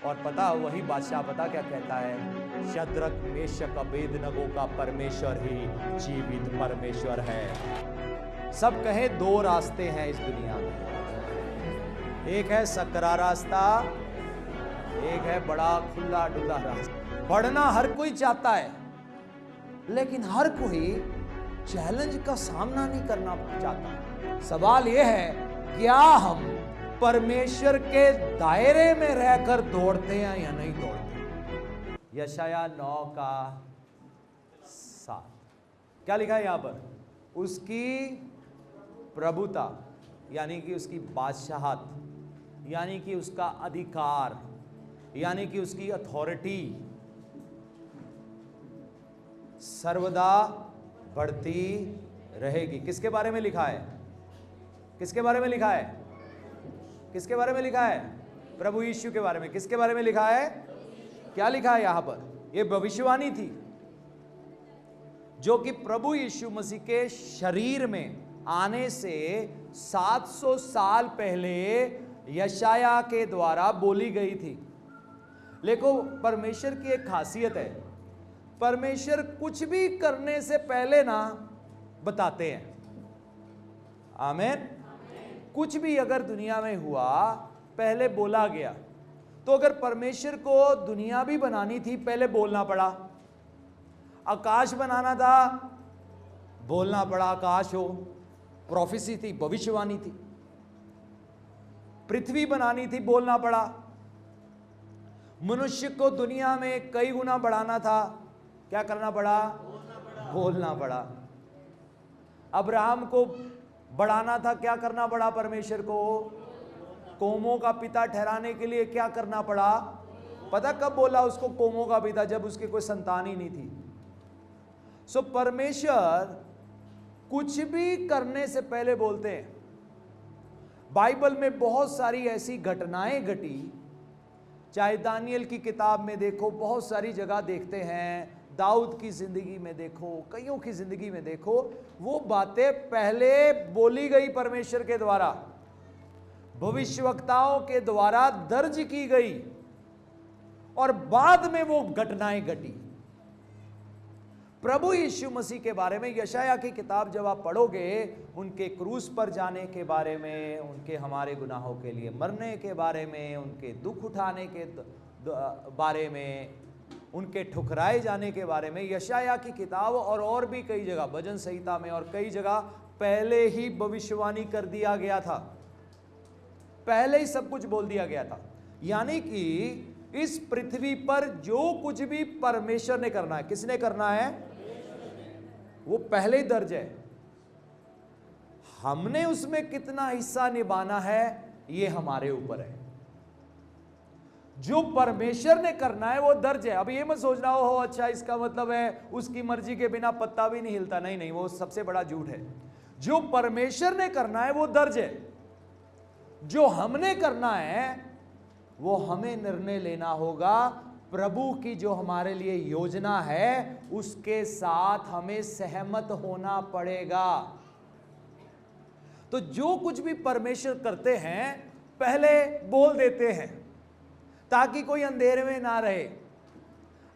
और पता वही बादशाह पता क्या कहता है, शद्रक मेशक अबेदनगो का परमेश्वर ही जीवित परमेश्वर है। सब कहे दो रास्ते हैं इस दुनिया में, एक है सकरा रास्ता, एक है बड़ा खुला डुला रास्ता। बढ़ना हर कोई चाहता है, लेकिन हर कोई चैलेंज का सामना नहीं करना चाहता। सवाल यह है, क्या हम परमेश्वर के दायरे में रहकर दौड़ते हैं या नहीं दौड़ते? यशाया 9:7 क्या लिखा है यहां पर? उसकी प्रभुता यानी कि उसकी बादशाहत, यानी कि उसका अधिकार, यानी कि उसकी अथॉरिटी सर्वदा बढ़ती रहेगी। किसके बारे में लिखा है? किसके बारे में लिखा है? किसके बारे में लिखा है? प्रभु यीशु के बारे में। किसके बारे में लिखा है? क्या लिखा है यहां पर? यह भविष्यवाणी थी जो कि प्रभु यीशु मसीह के शरीर में आने से 700 साल पहले यशाया के द्वारा बोली गई थी। लेकिन परमेश्वर की एक खासियत है, परमेश्वर कुछ भी करने से पहले ना बताते हैं। आमीन। कुछ भी अगर दुनिया में हुआ पहले बोला गया। तो अगर परमेश्वर को दुनिया भी बनानी थी पहले बोलना पड़ा। आकाश बनाना था बोलना पड़ा, आकाश हो, प्रोफेसी थी, भविष्यवाणी थी। पृथ्वी बनानी थी बोलना पड़ा। मनुष्य को दुनिया में कई गुना बढ़ाना था, क्या करना पड़ा? बोलना पड़ा। अब्राहम को बढ़ाना था, क्या करना पड़ा? परमेश्वर को कौमों का पिता ठहराने के लिए क्या करना पड़ा? पता कब बोला उसको कौमों का पिता? जब उसकी कोई संतान ही नहीं थी। सो परमेश्वर कुछ भी करने से पहले बोलते हैं। बाइबल में बहुत सारी ऐसी घटनाएं घटी, चाहे दानियल की किताब में देखो, बहुत सारी जगह देखते हैं, दाऊद की जिंदगी में देखो, कईयों की जिंदगी में देखो, वो बातें पहले बोली गई परमेश्वर के द्वारा, भविष्यवक्ताओं के द्वारा दर्ज की गई और बाद में वो घटनाएं घटी। प्रभु यीशु मसीह के बारे में यशाया की किताब जब आप पढ़ोगे, उनके क्रूस पर जाने के बारे में, उनके हमारे गुनाहों के लिए मरने के बारे में, उनके दुख उठाने के बारे में, उनके ठुकराए जाने के बारे में यशाया की किताब और भी कई जगह, भजन संहिता में और कई जगह पहले ही भविष्यवाणी कर दिया गया था, पहले ही सब कुछ बोल दिया गया था। यानी कि इस पृथ्वी पर जो कुछ भी परमेश्वर ने करना है, किसने करना है? वो पहले ही दर्ज है। हमने उसमें कितना हिस्सा निभाना है ये हमारे ऊपर है। जो परमेश्वर ने करना है वो दर्ज है। अब ये मत सोचना हो अच्छा इसका मतलब है उसकी मर्जी के बिना पत्ता भी नहीं हिलता। नहीं नहीं, वो सबसे बड़ा झूठ है। जो परमेश्वर ने करना है वो दर्ज है। जो हमने करना है वो हमें निर्णय लेना होगा। प्रभु की जो हमारे लिए योजना है उसके साथ हमें सहमत होना पड़ेगा। तो जो कुछ भी परमेश्वर करते हैं पहले बोल देते हैं ताकि कोई अंधेरे में ना रहे।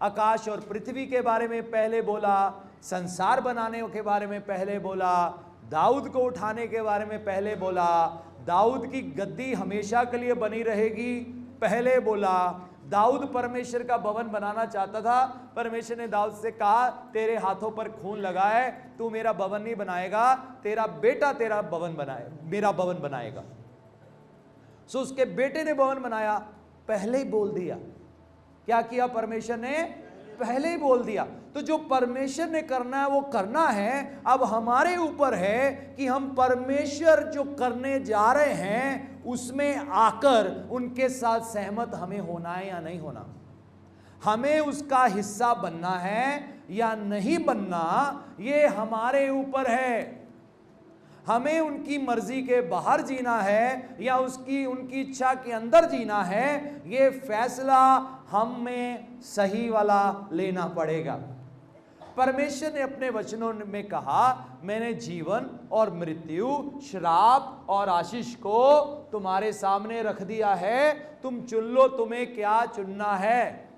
आकाश और पृथ्वी के बारे में पहले बोला, संसार बनाने के बारे में पहले बोला, दाऊद को उठाने के बारे में पहले बोला, दाऊद की गद्दी हमेशा के लिए बनी रहेगी पहले बोला, दाऊद परमेश्वर का भवन बनाना चाहता था। परमेश्वर ने दाऊद से कहा तेरे हाथों पर खून लगा है, तू मेरा भवन नहीं बनाएगा, तेरा बेटा तेरा भवन बनाए, मेरा भवन बनाएगा। सो उसके बेटे ने भवन बनाया, पहले ही बोल दिया। क्या किया परमेश्वर ने? पहले ही बोल दिया। तो जो परमेश्वर ने करना है वो करना है। अब हमारे ऊपर है कि हम परमेश्वर जो करने जा रहे हैं उसमें आकर उनके साथ सहमत हमें होना है या नहीं होना, हमें उसका हिस्सा बनना है या नहीं बनना, ये हमारे ऊपर है। हमें उनकी मर्जी के बाहर जीना है या उनकी इच्छा के अंदर जीना है, ये फैसला हमें सही वाला लेना पड़ेगा। परमेश्वर ने अपने वचनों में कहा, मैंने जीवन और मृत्यु, श्राप और आशीष को तुम्हारे सामने रख दिया है, तुम चुन लो तुम्हें क्या चुनना है।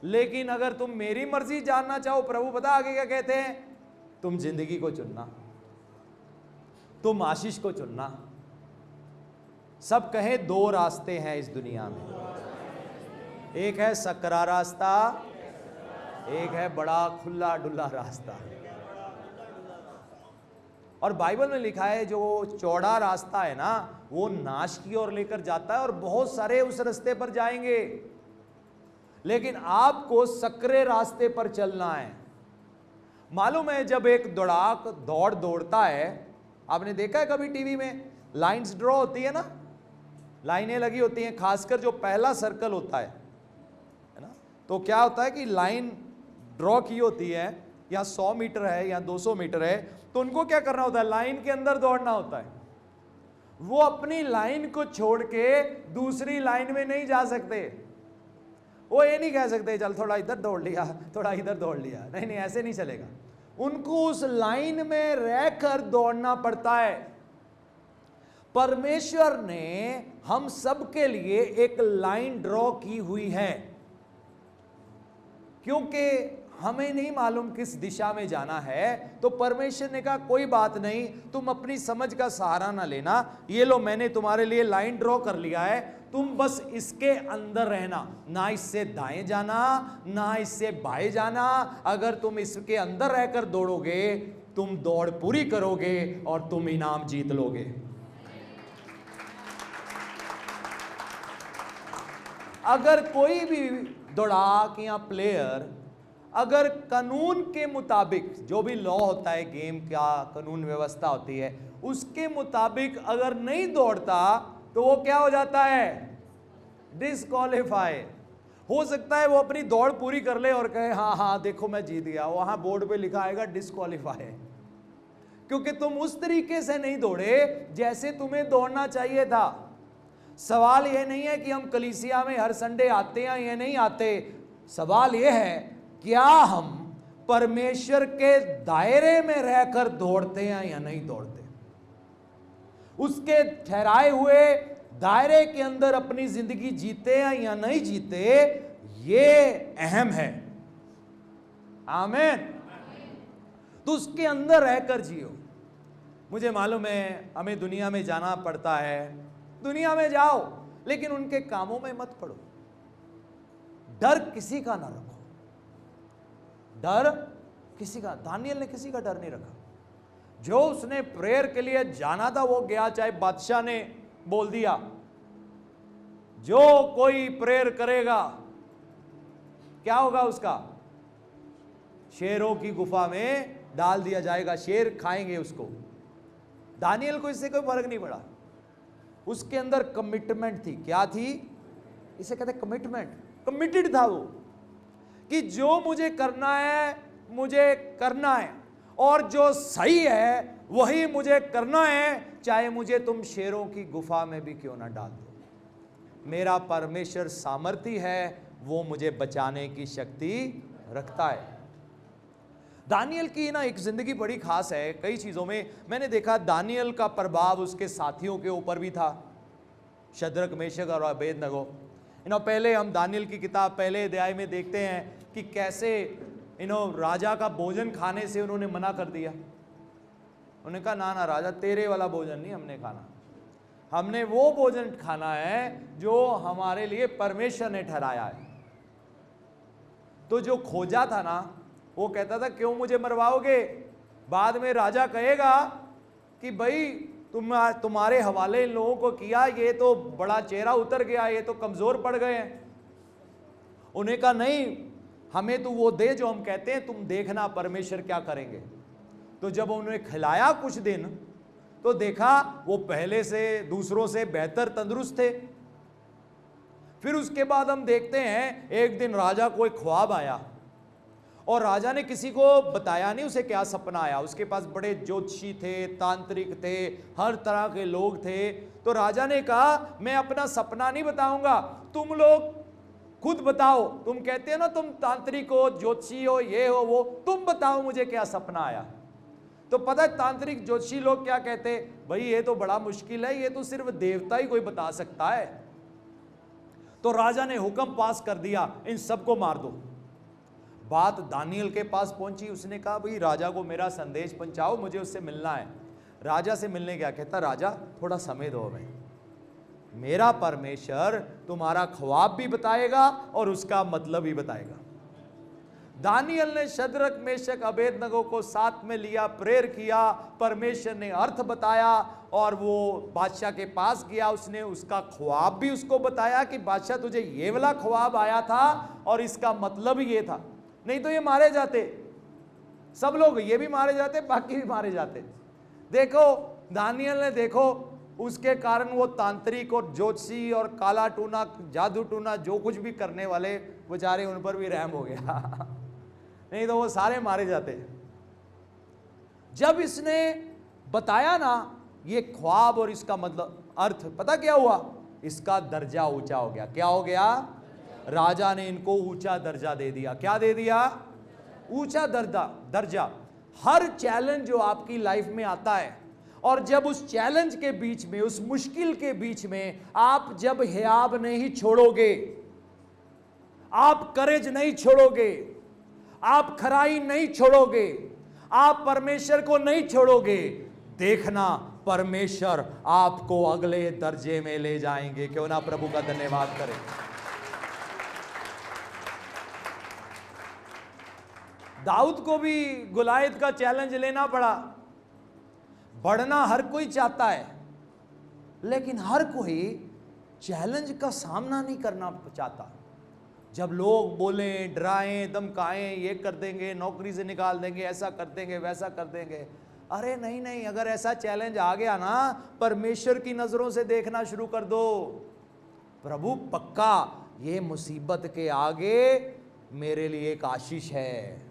लेकिन अगर तुम मेरी मर्जी जानना चाहो, प्रभु पता आगे क्या कहते हैं, तुम जिंदगी को चुनना, तुम आशीष को चुनना। सब कहे दो रास्ते हैं इस दुनिया में, एक है सकरा रास्ता, एक है बड़ा खुला डुल्ला रास्ता। और बाइबल में लिखा है जो चौड़ा रास्ता है ना, वो नाश की ओर लेकर जाता है और बहुत सारे उस रास्ते पर जाएंगे, लेकिन आपको सकरे रास्ते पर चलना है। मालूम है जब एक दौड़ाक दौड़ता है, आपने देखा है कभी टीवी में लाइंस ड्रॉ होती है ना, लाइनें लगी होती हैं, खासकर जो पहला सर्कल होता है ना, तो क्या होता है कि लाइन ड्रॉ की होती है, या 100 मीटर है या 200 मीटर है, तो उनको क्या करना होता है, लाइन के अंदर दौड़ना होता है। वो अपनी लाइन को छोड़ के दूसरी लाइन में नहीं जा सकते। वो ये नहीं कह सकते चल थोड़ा इधर दौड़ लिया, थोड़ा इधर दौड़ लिया, नहीं नहीं, ऐसे नहीं चलेगा। उनको उस लाइन में रहकर दौड़ना पड़ता है। परमेश्वर ने हम सब के लिए एक लाइन ड्रॉ की हुई है, क्योंकि हमें नहीं मालूम किस दिशा में जाना है, तो परमेश्वर ने कहा कोई बात नहीं, तुम अपनी समझ का सहारा ना लेना, ये लो मैंने तुम्हारे लिए लाइन ड्रॉ कर लिया है, तुम बस इसके अंदर रहना, ना इससे दाएं जाना ना इससे बाएं जाना। अगर तुम इसके अंदर रहकर दौड़ोगे, तुम दौड़ पूरी करोगे और तुम इनाम जीत लोगे। अगर कोई भी दौड़ाक या प्लेयर अगर कानून के मुताबिक, जो भी लॉ होता है गेम का, कानून व्यवस्था होती है, उसके मुताबिक अगर नहीं दौड़ता तो वो क्या हो जाता है, डिस्क्वालीफाई। हो सकता है वो अपनी दौड़ पूरी कर ले और कहे हाँ हाँ देखो मैं जीत गया, वहां बोर्ड पे लिखा आएगा डिस्क्वालीफाई, क्योंकि तुम उस तरीके से नहीं दौड़े जैसे तुम्हें दौड़ना चाहिए था। सवाल यह नहीं है कि हम कलीसिया में हर संडे आते हैं या नहीं आते, सवाल यह है क्या हम परमेश्वर के दायरे में रहकर दौड़ते हैं या नहीं दौड़ते, उसके ठहराए हुए दायरे के अंदर अपनी जिंदगी जीते हैं या नहीं जीते, ये अहम है। आमीन। तो उसके अंदर रहकर जियो। मुझे मालूम है हमें दुनिया में जाना पड़ता है, दुनिया में जाओ, लेकिन उनके कामों में मत पड़ो। डर किसी का ना रखो, डर किसी का, दानियल ने किसी का डर नहीं रखा। जो उसने प्रेयर के लिए जाना था वो गया, चाहे बादशाह ने बोल दिया जो कोई प्रेयर करेगा क्या होगा उसका, शेरों की गुफा में डाल दिया जाएगा, शेर खाएंगे उसको। दानियल को इससे कोई फर्क नहीं पड़ा, उसके अंदर कमिटमेंट थी। क्या थी, इसे कहते कमिटमेंट। कमिटेड था वो कि जो मुझे करना है मुझे करना है, और जो सही है वही मुझे करना है, चाहे मुझे तुम शेरों की गुफा में भी क्यों ना डाल दो। मेरा परमेश्वर सामर्थी है, वो मुझे बचाने की शक्ति रखता है। दानियल की ना एक जिंदगी बड़ी खास है कई चीजों में। मैंने देखा दानियल का प्रभाव उसके साथियों के ऊपर भी था, शद्रक मेशक और अबेदनगो। पहले हम दानियल की किताब पहले अध्याय में देखते हैं कि कैसे राजा का भोजन खाने से उन्होंने मना कर दिया। उन्होंने कहा ना ना राजा, तेरे वाला भोजन नहीं हमने खाना, हमने वो भोजन खाना है जो हमारे लिए परमेश्वर ने ठहराया है। तो जो खोजा था ना, वो कहता था क्यों मुझे मरवाओगे। बाद में राजा कहेगा कि भाई तुम्हारे हवाले इन लोगों को किया, ये तो बड़ा चेहरा उतर गया, ये तो कमजोर पड़ गए हैं। उन्हें कहा नहीं, हमें तो वो दे जो हम कहते हैं, तुम देखना परमेश्वर क्या करेंगे। तो जब उन्हें खिलाया कुछ दिन, तो देखा वो पहले से दूसरों से बेहतर तंदुरुस्त थे। फिर उसके बाद हम देखते हैं एक दिन राजा को एक ख्वाब आया, और राजा ने किसी को बताया नहीं उसे क्या सपना आया। उसके पास बड़े ज्योतिषी थे, तांत्रिक थे, हर तरह के लोग थे। तो राजा ने कहा मैं अपना सपना नहीं बताऊंगा, तुम लोग खुद बताओ। तुम कहते हो ना तुम तांत्रिक हो, ज्योतिषी हो, ये हो वो, तुम बताओ मुझे क्या सपना आया। तो पता है तांत्रिक ज्योतिषी लोग क्या कहते, भाई ये तो बड़ा मुश्किल है, ये तो सिर्फ देवता ही कोई बता सकता है। तो राजा ने हुक्म पास कर दिया, इन सबको मार दो। बात दानियल के पास पहुंची, उसने कहा भाई राजा को मेरा संदेश पहुंचाओ, मुझे उससे मिलना है। राजा से मिलने क्या कहता, राजा थोड़ा समय दो हमें, मेरा परमेश्वर तुम्हारा ख्वाब भी बताएगा और उसका मतलब भी बताएगा। दानियल ने शद्रक, मेशक, अबेदनगो को साथ में लिया, प्रेयर किया, परमेश्वर ने अर्थ बताया और वो बादशाह के पास गया। उसने उसका ख्वाब भी उसको बताया कि बादशाह तुझे ये वाला ख्वाब आया था और इसका मतलब ये था, नहीं तो ये मारे जाते, सब लोग, ये भी मारे जाते, बाकी भी मारे जाते। देखो दानियल ने, देखो उसके कारण वो तांत्रिक और ज्योतिषी और काला टूना, जादू टूना, जो कुछ भी करने वाले बेचारे, उन पर भी रहम हो गया नहीं तो वो सारे मारे जाते। जब इसने बताया ना ये ख्वाब और इसका मतलब अर्थ, पता क्या हुआ, इसका दर्जा ऊंचा हो गया। क्या हो गया, राजा ने इनको ऊंचा दर्जा दे दिया। क्या दे दिया, ऊंचा दर्जा। हर चैलेंज जो आपकी लाइफ में आता है, और जब उस चैलेंज के बीच में, उस मुश्किल के बीच में आप जब हियाब नहीं छोड़ोगे, आप करेज नहीं छोड़ोगे, आप खराई नहीं छोड़ोगे, आप परमेश्वर को नहीं छोड़ोगे, देखना परमेश्वर आपको अगले दर्जे में ले जाएंगे। क्यों ना प्रभु का धन्यवाद करें। दाऊद को भी गुलायत का चैलेंज लेना पड़ा। बढ़ना हर कोई चाहता है, लेकिन हर कोई चैलेंज का सामना नहीं करना चाहता। जब लोग बोलें, डराएं, धमकाएं, ये कर देंगे, नौकरी से निकाल देंगे, ऐसा कर देंगे, वैसा कर देंगे, अरे नहीं नहीं, अगर ऐसा चैलेंज आ गया ना, परमेश्वर की नजरों से देखना शुरू कर दो। प्रभु पक्का ये मुसीबत के आगे मेरे लिए एक आशीष है।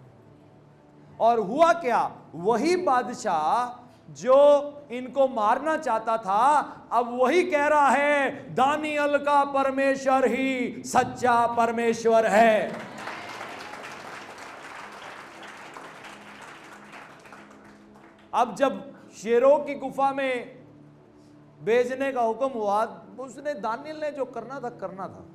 और हुआ क्या, वही बादशाह जो इनको मारना चाहता था, अब वही कह रहा है दानियल का परमेश्वर ही सच्चा परमेश्वर है। अब जब शेरों की गुफा में भेजने का हुक्म हुआ, उसने, दानियल ने जो करना था।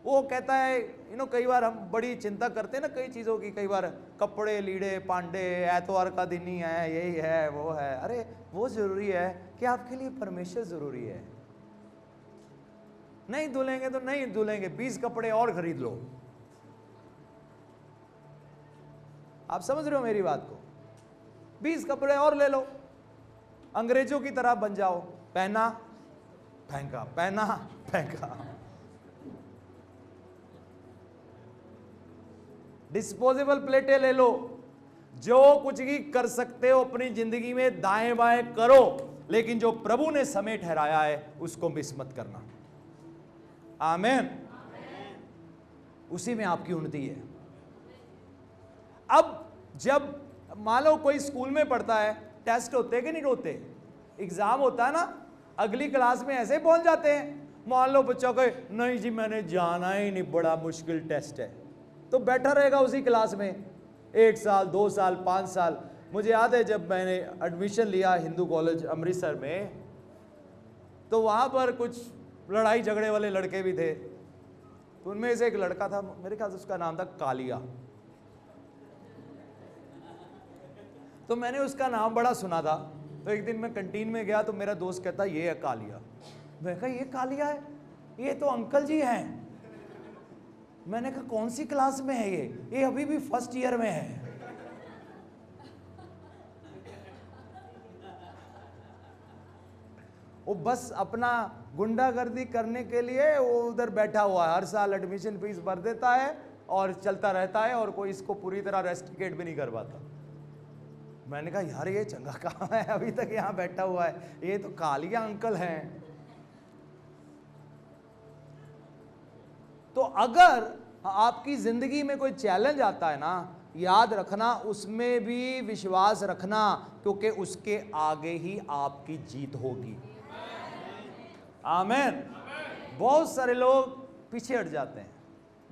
वो कहता है, कई बार हम बड़ी चिंता करते हैं ना कई चीज़ों की, कई बार कपड़े लीड़े पांडे, एतवार का दिन ही है, यही है वो है। अरे वो ज़रूरी है कि आपके लिए परमेश्वर ज़रूरी है। नहीं धुलेंगे तो नहीं धुलेंगे, 20 कपड़े और खरीद लो। आप समझ रहे हो मेरी बात को, 20 कपड़े और ले लो, अंग्रेजों की तरह बन जाओ, पहना फेंका, पहना फेंका। डिस्पोजेबल प्लेटें ले लो, जो कुछ भी कर सकते हो अपनी जिंदगी में दाएं बाएं करो, लेकिन जो प्रभु ने समय ठहराया है उसको मिस मत करना। आमीन। उसी में आपकी उन्नति है। अब जब मान लो कोई स्कूल में पढ़ता है, टेस्ट होते कि नहीं होते, एग्जाम होता है ना, अगली क्लास में ऐसे पहुंच जाते हैं। मान लो बच्चा कहे नहीं जी मैंने जाना ही नहीं, बड़ा मुश्किल टेस्ट है, तो बैठा रहेगा उसी क्लास में 1 साल 2 साल 5 साल। मुझे याद है जब मैंने एडमिशन लिया हिंदू कॉलेज अमृतसर में, तो वहाँ पर कुछ लड़ाई झगड़े वाले लड़के भी थे। तो उनमें से एक लड़का था, मेरे ख्याल से उसका नाम था कालिया। तो मैंने उसका नाम बड़ा सुना था। तो एक दिन मैं कैंटीन में गया तो मेरा दोस्त कहता ये है कालिया। मैं कहा ये कालिया है, ये तो अंकल जी हैं। मैंने कहा कौन सी क्लास में है ये अभी भी फर्स्ट ईयर में है। वो बस अपना गुंडागर्दी करने के लिए वो उधर बैठा हुआ है, हर साल एडमिशन फीस भर देता है और चलता रहता है, और कोई इसको पूरी तरह रेस्टिकेट भी नहीं कर पाता। मैंने कहा यार ये चंगा कहाँ है, अभी तक यहाँ बैठा हुआ है, ये तो कालिया अंकल हैं। तो अगर आपकी जिंदगी में कोई चैलेंज आता है ना, याद रखना उसमें भी विश्वास रखना, क्योंकि उसके आगे ही आपकी जीत होगी। आमीन। बहुत सारे लोग पीछे हट जाते हैं,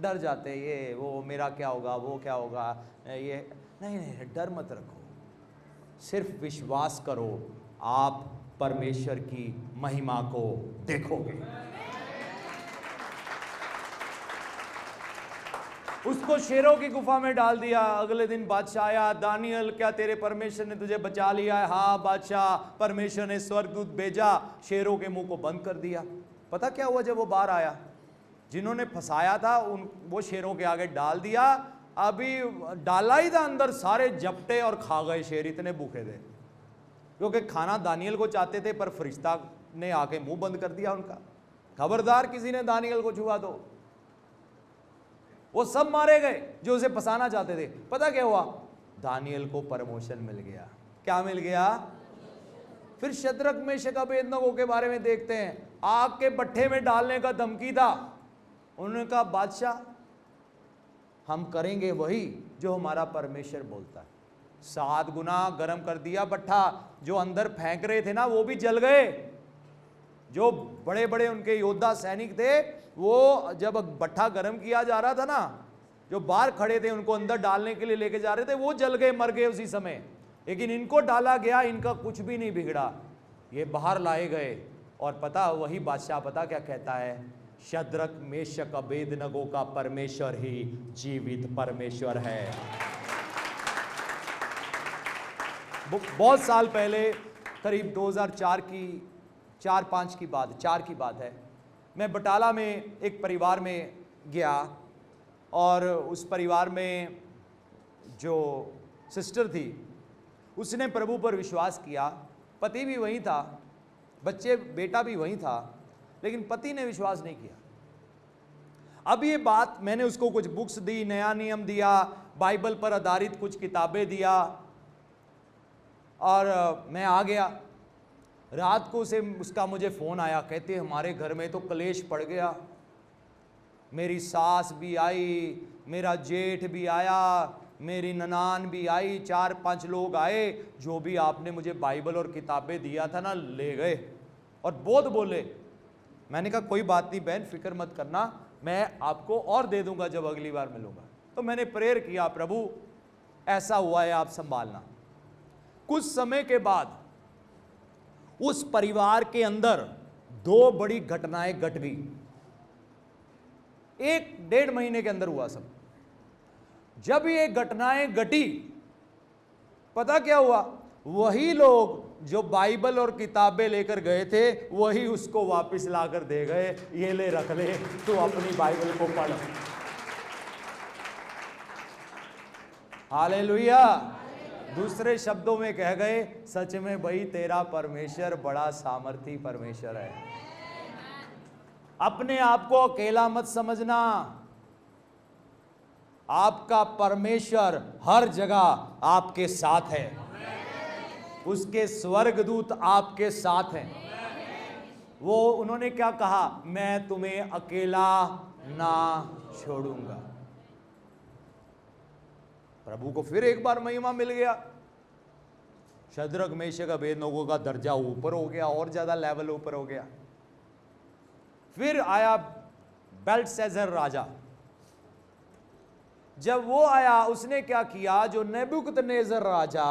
डर जाते, ये वो मेरा क्या होगा, वो क्या होगा, ये नहीं नहीं, डर मत रखो, सिर्फ विश्वास करो, आप परमेश्वर की महिमा को देखोगे। उसको शेरों की गुफा में डाल दिया। अगले दिन बादशाह आया, दानियल क्या तेरे परमेश्वर ने तुझे बचा लिया है? हाँ बादशाह, परमेश्वर ने स्वर्गदूत भेजा, शेरों के मुंह को बंद कर दिया। पता क्या हुआ जब वो बाहर आया? जिन्होंने फंसाया था उन वो शेरों के आगे डाल दिया, अभी डाला ही था अंदर, सारे झपटे और खा गए शेर, इतने भूखे थे, क्योंकि खाना दानियल को चाहते थे पर फरिश्ता ने आके मुंह बंद कर दिया उनका। खबरदार किसी ने दानियल को छुआ तो वो सब मारे गए जो उसे फंसाना चाहते थे। पता क्या हुआ? दानियल को प्रमोशन मिल गया। क्या मिल गया? फिर शद्रक मेशक अबेदनगो के बारे में देखते हैं, आग के भट्ठे में डालने का धमकी था। उन्होंने कहा बादशाह हम करेंगे वही जो हमारा परमेश्वर बोलता है। 7 गुना गर्म कर दिया भट्ठा, जो अंदर फेंक रहे थे ना वो भी जल गए। जो बड़े बड़े उनके योद्धा सैनिक थे, वो जब भट्ठा गर्म किया जा रहा था ना, जो बाहर खड़े थे उनको अंदर डालने के लिए लेके जा रहे थे, वो जल गए, मर गए उसी समय। लेकिन इनको डाला गया, इनका कुछ भी नहीं बिगड़ा, ये बाहर लाए गए। और पता वही बादशाह पता क्या कहता है? शद्रक मेशक अबेदनगो का परमेश्वर ही जीवित परमेश्वर है। बहुत साल पहले, करीब 2004 की 4-5 की बात, 4 की बात है, मैं बटाला में एक परिवार में गया और उस परिवार में जो सिस्टर थी उसने प्रभु पर विश्वास किया। पति भी वहीं था, बेटा भी वहीं था, लेकिन पति ने विश्वास नहीं किया। अब ये बात मैंने उसको कुछ बुक्स दी, नया नियम दिया, बाइबल पर आधारित कुछ किताबें दिया और मैं आ गया। रात को उसका मुझे फ़ोन आया, कहते हमारे घर में तो कलेश पड़ गया, मेरी सास भी आई, मेरा जेठ भी आया, मेरी ननान भी आई, 4-5 लोग आए, जो भी आपने मुझे बाइबल और किताबें दिया था ना ले गए और बहुत बोले। मैंने कहा कोई बात नहीं बहन, फिक्र मत करना, मैं आपको और दे दूंगा जब अगली बार मिलूंगा। तो मैंने प्रेयर किया, प्रभु ऐसा हुआ है आप संभालना। कुछ समय के बाद उस परिवार के अंदर 2 बड़ी घटनाएं घट गई। 1-1.5 महीने के अंदर हुआ सब। जब ये घटनाएं घटी, पता क्या हुआ? वही लोग जो बाइबल और किताबें लेकर गए थे वही उसको वापस लाकर दे गए, ये ले रख ले, तू अपनी बाइबल को पढ़। हालेलुया। दूसरे शब्दों में कह गए, सच में भाई तेरा परमेश्वर बड़ा सामर्थी परमेश्वर है। अपने आप को अकेला मत समझना, आपका परमेश्वर हर जगह आपके साथ है, उसके स्वर्गदूत आपके साथ हैं। वो उन्होंने क्या कहा? मैं तुम्हें अकेला ना छोड़ूंगा। प्रभु को फिर एक बार महिमा मिल गया। शद्रक मेशक अबेदनगो का दर्जा ऊपर हो गया, और ज्यादा लेवल ऊपर हो गया। फिर आया बेल्तशस्सर राजा। जब वो आया, उसने क्या किया? जो नेबुकदनेस्सर राजा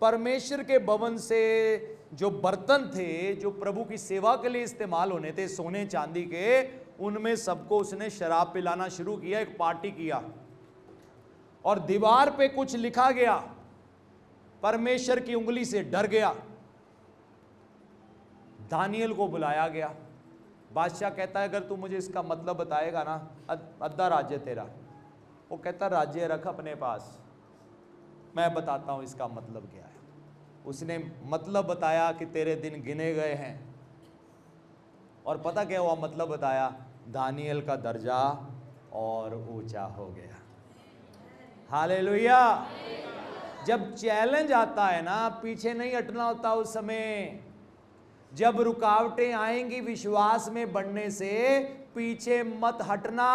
परमेश्वर के भवन से जो बर्तन थे जो प्रभु की सेवा के लिए इस्तेमाल होने थे, सोने चांदी के, उनमें सबको उसने शराब पिलाना शुरू किया। एक पार्टी किया और दीवार पे कुछ लिखा गया, परमेश्वर की उंगली से डर गया। दानियल को बुलाया गया। बादशाह कहता है अगर तू मुझे इसका मतलब बताएगा ना, अद्धा राज्य तेरा। वो कहता राज्य रख अपने पास, मैं बताता हूं इसका मतलब क्या है। उसने मतलब बताया कि तेरे दिन गिने गए हैं। और पता क्या हुआ? मतलब बताया, दानियल का दर्जा और ऊंचा हो गया। हालेलुया। जब चैलेंज आता है ना, पीछे नहीं हटना होता उस समय। जब रुकावटें आएंगी विश्वास में बढ़ने से, पीछे मत हटना,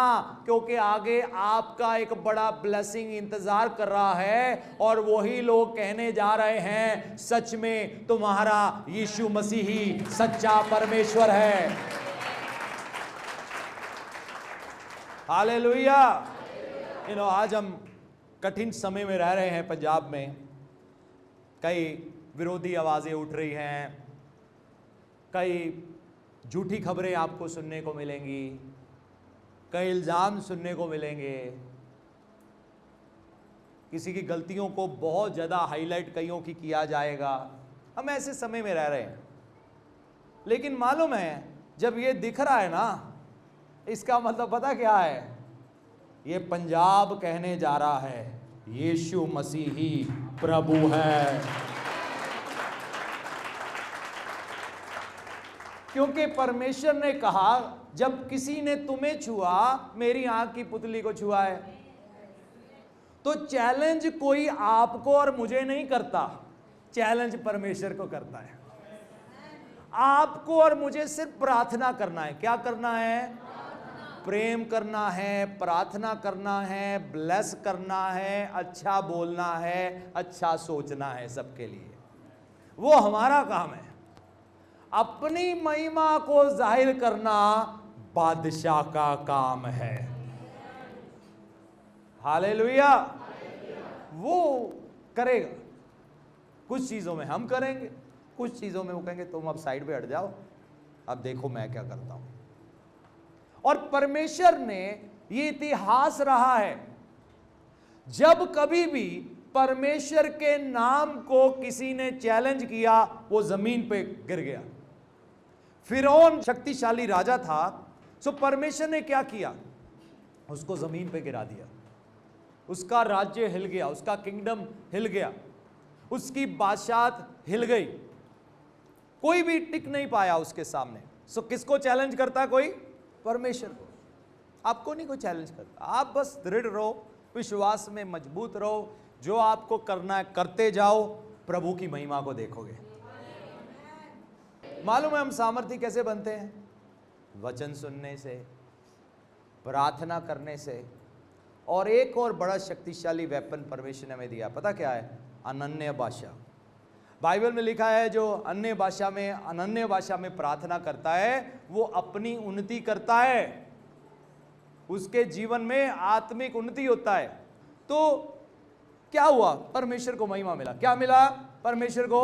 क्योंकि आगे आपका एक बड़ा ब्लेसिंग इंतजार कर रहा है। और वही लोग कहने जा रहे हैं, सच में तुम्हारा यीशु मसीह ही सच्चा परमेश्वर है। हालेलुया। आज हम कठिन समय में रह रहे हैं। पंजाब में कई विरोधी आवाज़ें उठ रही हैं, कई झूठी खबरें आपको सुनने को मिलेंगी, कई इल्ज़ाम सुनने को मिलेंगे, किसी की गलतियों को बहुत ज़्यादा हाईलाइट कईयों की किया जाएगा। हम ऐसे समय में रह रहे हैं। लेकिन मालूम है, जब ये दिख रहा है ना, इसका मतलब पता क्या है? ये पंजाब कहने जा रहा है यीशु मसीह ही प्रभु है। क्योंकि परमेश्वर ने कहा, जब किसी ने तुम्हें छुआ, मेरी आंख की पुतली को छुआ है। तो चैलेंज कोई आपको और मुझे नहीं करता, चैलेंज परमेश्वर को करता है। आपको और मुझे सिर्फ प्रार्थना करना है। क्या करना है? प्रेम करना है, प्रार्थना करना है, ब्लेस करना है, अच्छा बोलना है, अच्छा सोचना है सबके लिए। वो हमारा काम है। अपनी महिमा को जाहिर करना बादशाह का काम है। हालेलुया। वो करेगा। कुछ चीजों में हम करेंगे, कुछ चीजों में वो कहेंगे तुम अब साइड पे हट जाओ, अब देखो मैं क्या करता हूं। और परमेश्वर ने ये इतिहास रहा है, जब कभी भी परमेश्वर के नाम को किसी ने चैलेंज किया, वो जमीन पे गिर गया। फिरौन शक्तिशाली राजा था, सो परमेश्वर ने क्या किया? उसको जमीन पे गिरा दिया। उसका राज्य हिल गया, उसका किंगडम हिल गया, उसकी बादशाहत हिल गई। कोई भी टिक नहीं पाया उसके सामने। सो किसको चैलेंज करता? कोई? परमेश्वर को। आपको नहीं कोई चैलेंज करता। आप बस दृढ़ रहो, विश्वास में मजबूत रहो, जो आपको करना है करते जाओ, प्रभु की महिमा को देखोगे। मालूम है हम सामर्थी कैसे बनते हैं? वचन सुनने से, प्रार्थना करने से, और एक और बड़ा शक्तिशाली वेपन परमेश्वर ने हमें दिया। पता क्या है? अनन्य भाषा। बाइबल में लिखा है, जो अन्य भाषा में प्रार्थना करता है, वो अपनी उन्नति करता है, उसके जीवन में आत्मिक उन्नति होता है। तो क्या हुआ? परमेश्वर को महिमा मिला। क्या मिला? परमेश्वर को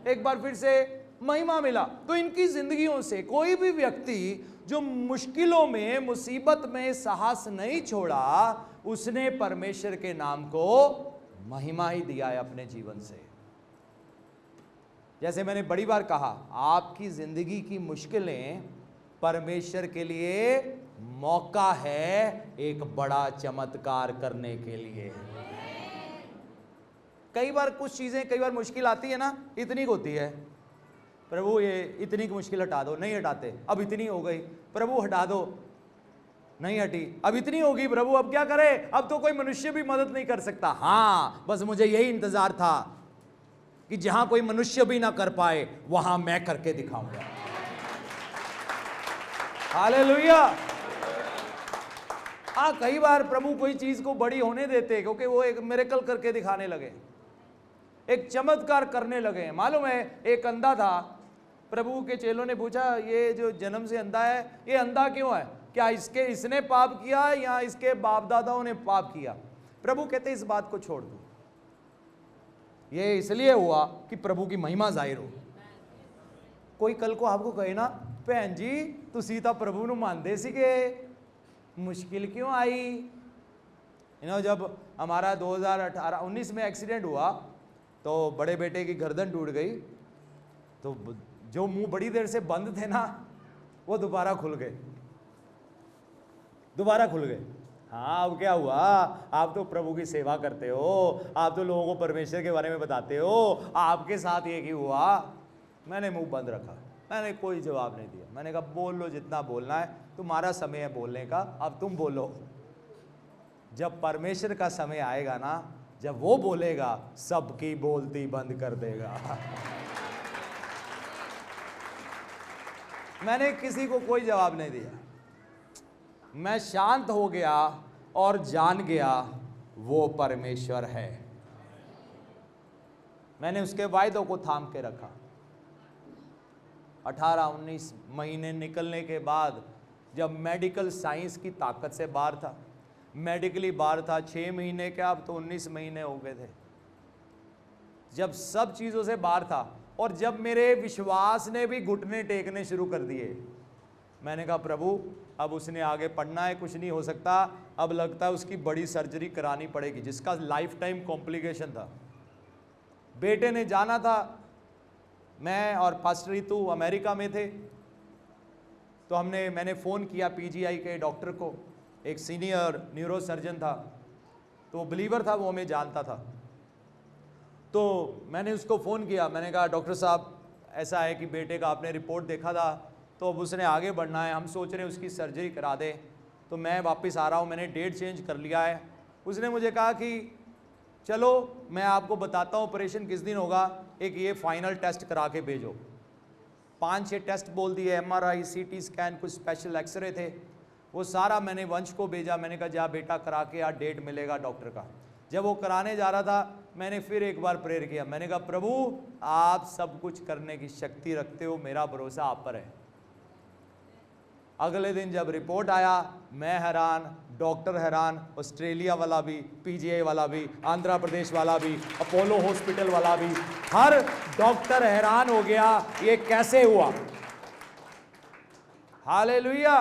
एक बार फिर से महिमा मिला। तो इनकी जिंदगियों से कोई भी व्यक्ति जो मुश्किलों में, मुसीबत में साहस नहीं छोड़ा, उसने परमेश्वर के नाम को महिमा ही दिया है अपने जीवन से। जैसे मैंने बड़ी बार कहा, आपकी जिंदगी की मुश्किलें परमेश्वर के लिए मौका है एक बड़ा चमत्कार करने के लिए। कई बार कुछ चीजें, कई बार मुश्किल आती है ना, इतनी होती है, प्रभु ये इतनी की मुश्किल हटा दो, नहीं हटाते। अब इतनी हो गई, प्रभु हटा दो, नहीं हटी। अब इतनी होगी, प्रभु अब क्या करे? अब तो कोई मनुष्य भी मदद नहीं कर सकता। हाँ, बस मुझे यही इंतजार था कि जहां कोई मनुष्य भी ना कर पाए, वहां मैं करके दिखाऊंगा। हालेलुया। हाँ, कई बार प्रभु कोई चीज को बड़ी होने देते, क्योंकि वो एक मिरेकल करके दिखाने लगे, एक चमत्कार करने लगे। मालूम है, एक अंधा था, प्रभु के चेलों ने पूछा, ये जो जन्म से अंधा है, ये अंधा क्यों है? क्या इसने पाप किया या इसके बाप दादाओं ने पाप किया? प्रभु कहते इस बात को छोड़ दो, ये इसलिए हुआ कि प्रभु की महिमा जाहिर हो। कोई कल को आपको कहे ना, भैन जी तुसी तो प्रभु ਨੂੰ मानते सीगे, मुश्किल क्यों आई? जब हमारा 2018-19 में एक्सीडेंट हुआ, तो बड़े बेटे की गर्दन टूट गई, तो जो मुंह बड़ी देर से बंद थे ना, वो दोबारा खुल गए। हाँ, अब क्या हुआ? आप तो प्रभु की सेवा करते हो, आप तो लोगों को परमेश्वर के बारे में बताते हो, आपके साथ ये क्यों हुआ? मैंने मुंह बंद रखा, मैंने कोई जवाब नहीं दिया। मैंने कहा बोल लो जितना बोलना है, तुम्हारा समय है बोलने का, अब तुम बोलो। जब परमेश्वर का समय आएगा ना, जब वो बोलेगा, सबकी बोलती बंद कर देगा। मैंने किसी को कोई जवाब नहीं दिया। मैं शांत हो गया और जान गया वो परमेश्वर है। मैंने उसके वायदों को थाम के रखा। 18-19 महीने निकलने के बाद जब मेडिकल साइंस की ताकत से बाहर था, मेडिकली बाहर था, 6 महीने क्या, अब तो 19 महीने हो गए थे, जब सब चीज़ों से बाहर था, और जब मेरे विश्वास ने भी घुटने टेकने शुरू कर दिए, मैंने कहा प्रभु अब उसने आगे पढ़ना है, कुछ नहीं हो सकता, अब लगता है उसकी बड़ी सर्जरी करानी पड़ेगी, जिसका लाइफ टाइम कॉम्प्लिकेशन था। बेटे ने जाना था, मैं और पास्टर रितु अमेरिका में थे, तो मैंने फ़ोन किया पीजीआई के डॉक्टर को, एक सीनियर न्यूरो सर्जन था, तो वो बिलीवर था, वो हमें जानता था। तो मैंने उसको फ़ोन किया, मैंने कहा डॉक्टर साहब ऐसा है कि बेटे का आपने रिपोर्ट देखा था, तो अब उसने आगे बढ़ना है, हम सोच रहे हैं उसकी सर्जरी करा दें, तो मैं वापस आ रहा हूँ, मैंने डेट चेंज कर लिया है। उसने मुझे कहा कि चलो मैं आपको बताता हूँ ऑपरेशन किस दिन होगा, एक ये फाइनल टेस्ट करा के भेजो। 5-6 टेस्ट बोल दिए, MRI, CT स्कैन, कुछ स्पेशल एक्सरे थे, वो सारा मैंने वंश को भेजा। मैंने कहा जा बेटा करा के यार, डेट मिलेगा डॉक्टर का। जब वो कराने जा रहा था, मैंने फिर एक बार प्रेयर किया, मैंने कहा प्रभु आप सब कुछ करने की शक्ति रखते हो, मेरा भरोसा आप पर है। अगले दिन जब रिपोर्ट आया, मैं हैरान, डॉक्टर हैरान, ऑस्ट्रेलिया वाला भी, पीजीआई वाला भी, आंध्र प्रदेश वाला भी, अपोलो हॉस्पिटल वाला भी, हर डॉक्टर हैरान हो गया ये कैसे हुआ। हालेलुया।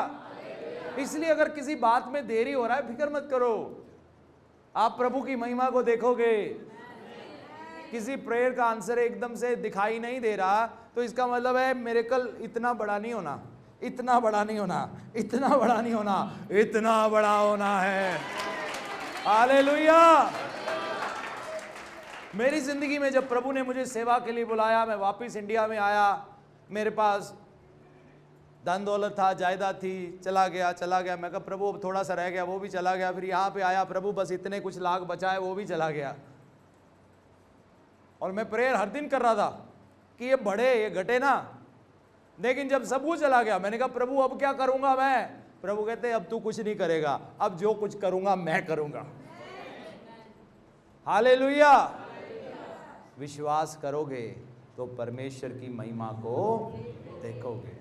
इसलिए अगर किसी बात में देरी हो रहा है, फिक्र मत करो, आप प्रभु की महिमा को देखोगे। किसी प्रेयर का आंसर एकदम से दिखाई नहीं दे रहा, तो इसका मतलब है मिरेकल इतना बड़ा नहीं होना, इतना बड़ा नहीं होना, इतना बड़ा नहीं होना, इतना बड़ा होना है। हालेलुया। मेरी जिंदगी में जब प्रभु ने मुझे सेवा के लिए बुलाया, मैं वापस इंडिया में आया, मेरे पास धन दौलत था, जायदाद थी, चला गया। मैं कहा प्रभु अब थोड़ा सा रह गया, वो भी चला गया। फिर यहाँ पे आया, प्रभु बस इतने कुछ लाख बचा है, वो भी चला गया। और मैं प्रेयर हर दिन कर रहा था कि ये बढ़े, ये घटे ना। लेकिन जब सब कुछ चला गया, मैंने कहा प्रभु अब क्या करूंगा मैं। प्रभु कहते अब तू कुछ नहीं करेगा, अब जो कुछ करूंगा मैं करूंगा। हालेलुया। विश्वास करोगे तो परमेश्वर की महिमा को देखोगे।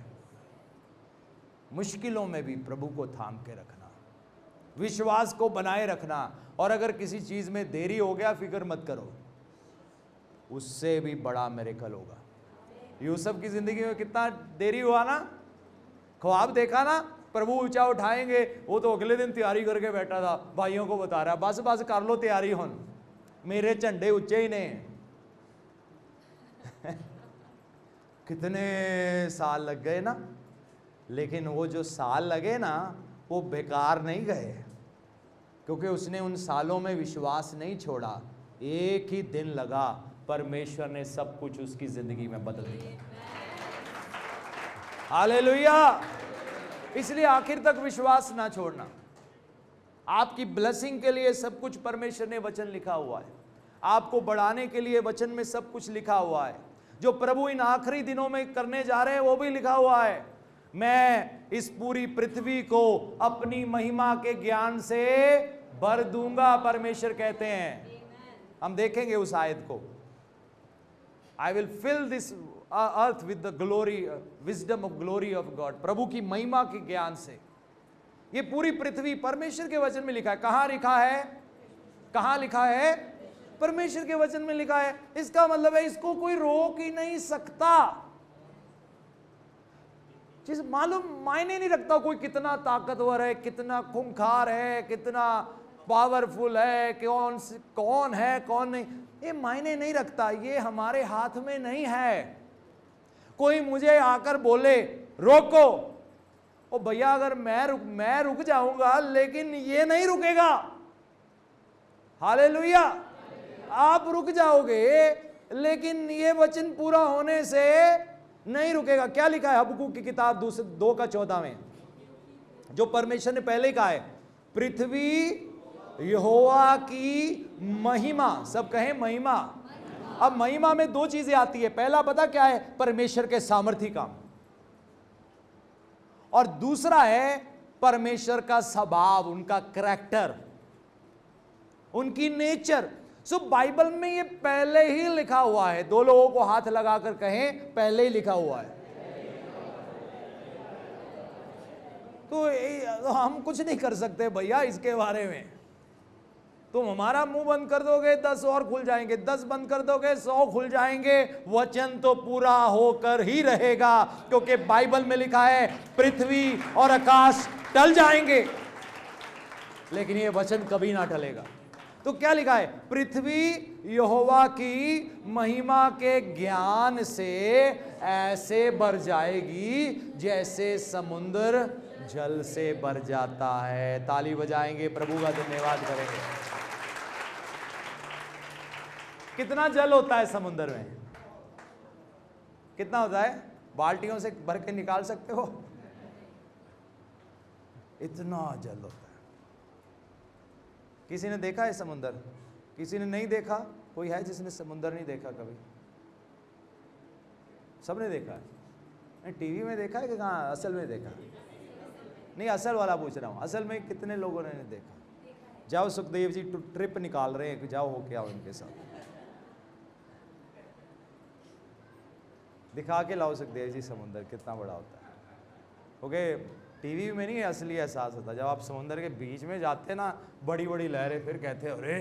मुश्किलों में भी प्रभु को थाम के रखना, विश्वास को बनाए रखना। और अगर किसी चीज में देरी हो गया, फिक्र मत करो, उससे भी बड़ा मिरेकल होगा। यूसुफ की जिंदगी में कितना देरी हुआ ना, ख्वाब देखा ना, प्रभु ऊंचा उठाएंगे, वो तो अगले दिन तैयारी करके बैठा था, भाइयों को बता रहा बस बस कर लो तैयारी, हुन मेरे झंडे ऊंचे ही ने। कितने साल लग गए ना, लेकिन वो जो साल लगे ना वो बेकार नहीं गए, क्योंकि उसने उन सालों में विश्वास नहीं छोड़ा। एक ही दिन लगा, परमेश्वर ने सब कुछ उसकी जिंदगी में बदल दिया। हालेलुया। इसलिए आखिर तक विश्वास ना छोड़ना। आपकी ब्लेसिंग के लिए सब कुछ परमेश्वर ने वचन लिखा हुआ है, आपको बढ़ाने के लिए वचन में सब कुछ लिखा हुआ है। जो प्रभु इन आखिरी दिनों में करने जा रहे हैं वो भी लिखा हुआ है। मैं इस पूरी पृथ्वी को अपनी महिमा के ज्ञान से भर दूंगा, परमेश्वर कहते हैं। हम देखेंगे उस आयत को, I will fill this earth with the glory, wisdom of glory of God। प्रभु की महिमा के ज्ञान से ये पूरी पृथ्वी परमेश्वर के वचन में लिखा है। कहां लिखा है? कहां लिखा है? परमेश्वर के वचन में लिखा है। इसका मतलब है इसको कोई रोक ही नहीं सकता। चीज मालूम मायने नहीं रखता कोई कितना ताकतवर है, कितना खूंखार है, कितना पावरफुल है, कौन है कौन नहीं, ये मायने नहीं रखता। ये हमारे हाथ में नहीं है। कोई मुझे आकर बोले रोको, ओ भैया अगर मैं रुक जाऊंगा, लेकिन ये नहीं रुकेगा। हालेलुया। आप रुक जाओगे, लेकिन ये वचन पूरा होने से नहीं रुकेगा। क्या लिखा है हबक्कूक की किताब 2:14 में, जो परमेश्वर ने पहले ही कहा है, पृथ्वी यहोवा की महिमा, सब कहें महिमा। अब महिमा में दो चीजें आती है। पहला पता क्या है? परमेश्वर के सामर्थी काम, और दूसरा है परमेश्वर का स्वभाव, उनका कैरेक्टर, उनकी नेचर। सो बाइबल में ये पहले ही लिखा हुआ है। दो लोगों को हाथ लगाकर कहें, पहले ही लिखा हुआ है। तो हम कुछ नहीं कर सकते भैया इसके बारे में। तुम हमारा मुंह बंद कर दोगे 10 और खुल जाएंगे, 10 बंद कर दोगे 100 खुल जाएंगे। वचन तो पूरा होकर ही रहेगा, क्योंकि बाइबल में लिखा है पृथ्वी और आकाश टल जाएंगे लेकिन ये वचन कभी ना टलेगा। तो क्या लिखा है? पृथ्वी यहोवा की महिमा के ज्ञान से ऐसे भर जाएगी जैसे समुद्र जल से भर जाता है। ताली बजाएंगे, प्रभु का धन्यवाद करेंगे। कितना जल होता है समुद्र में? कितना होता है? बाल्टियों से भर के निकाल सकते हो? इतना जल होता है। किसी ने देखा है समुद्र? किसी ने नहीं देखा? कोई है जिसने समुद्र नहीं देखा कभी? सबने देखा है। टीवी में देखा है कि कहाँ असल में देखा? नहीं, असल वाला पूछ रहा हूँ। असल में कितने लोगों ने देखा? जाओ, सुखदेव जी ट्रिप निकाल रहे हैं, जाओ होके आओ उनके साथ, दिखा के लाओ सुखदेव जी समुद्र कितना बड़ा होता है। ओके, टीवी में नहीं असली एहसास होता। जब आप समुद्र के बीच में जाते ना, बड़ी बड़ी लहरें, फिर कहते अरे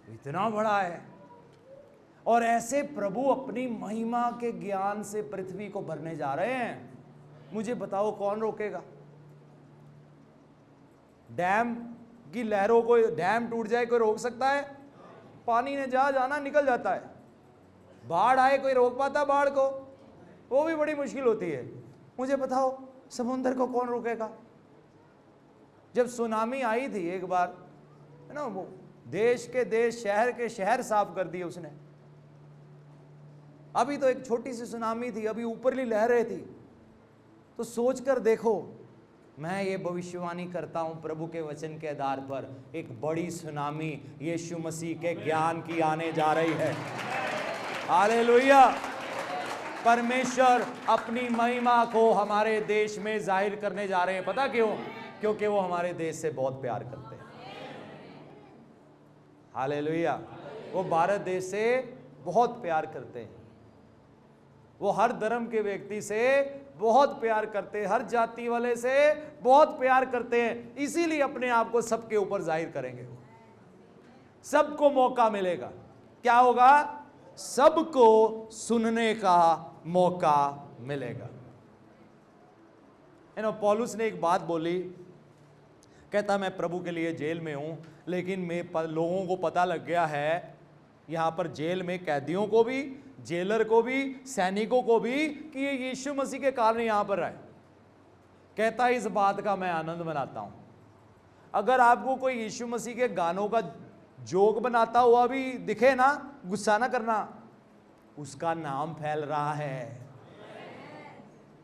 इतना बड़ा है। और ऐसे प्रभु अपनी महिमा के ज्ञान से पृथ्वी को भरने जा रहे हैं। मुझे बताओ कौन रोकेगा? डैम की लहरों को, डैम टूट जाए कोई रोक सकता है? पानी ने जहां जाना निकल जाता है। बाढ़ आए कोई रोक पाता बाढ़ को? वो भी बड़ी मुश्किल होती है। मुझे बताओ समुद्र को कौन रोकेगा? जब सुनामी आई थी एक बार, है ना, वो देश के देश, शहर के शहर साफ कर दिए उसने। अभी तो एक छोटी सी सुनामी थी, अभी ऊपरली लहरें थी। तो सोचकर देखो, मैं ये भविष्यवाणी करता हूं प्रभु के वचन के आधार पर, एक बड़ी सुनामी यीशु मसीह के ज्ञान की आने जा रही है। हालेलुया। परमेश्वर अपनी महिमा को हमारे देश में जाहिर करने जा रहे हैं। पता क्यों? क्योंकि वो हमारे देश से बहुत प्यार करते हैं। हालेलुया। वो भारत देश से बहुत प्यार करते हैं। वो हर धर्म के व्यक्ति से बहुत प्यार करते हैं, हर जाति वाले से बहुत प्यार करते हैं। इसीलिए अपने आप को सबके ऊपर जाहिर करेंगे। वो सबको मौका मिलेगा। क्या होगा? सबको सुनने का मौका मिलेगा। पौलुस ने एक बात बोली, कहता मैं प्रभु के लिए जेल में हूं, लेकिन लोगों को पता लग गया है, यहां पर जेल में कैदियों को भी, जेलर को भी, सैनिकों को भी, कि ये यीशु मसीह के कारण यहां पर आए। कहता इस बात का मैं आनंद मनाता हूं। अगर आपको कोई यीशु मसीह के गानों का जोक बनाता हुआ भी दिखे ना, गुस्सा ना करना, उसका नाम फैल रहा है।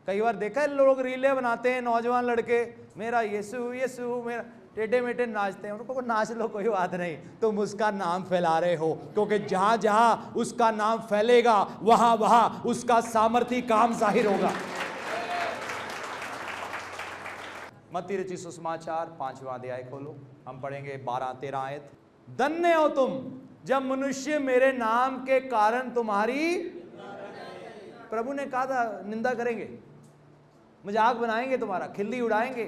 कई बार देखा है लोग रीले बनाते हैं, नौजवान लड़के, मेरा यीशु यीशु मेरा, टेढ़े मेढ़े नाचते हैं। उनको नाच लो, कोई बात नहीं, तुम उसका नाम फैला रहे हो, क्योंकि जहां जहां उसका नाम फैलेगा वहां वहां उसका सामर्थी काम जाहिर होगा। मत्ती रचित सुसमाचार 5वां अध्याय खोलो, हम पढ़ेंगे 12-13 आयत। धन्य हो तुम जब मनुष्य मेरे नाम के कारण तुम्हारी, प्रभु ने कहा था, निंदा करेंगे, मजाक बनाएंगे, तुम्हारा खिल्ली उड़ाएंगे।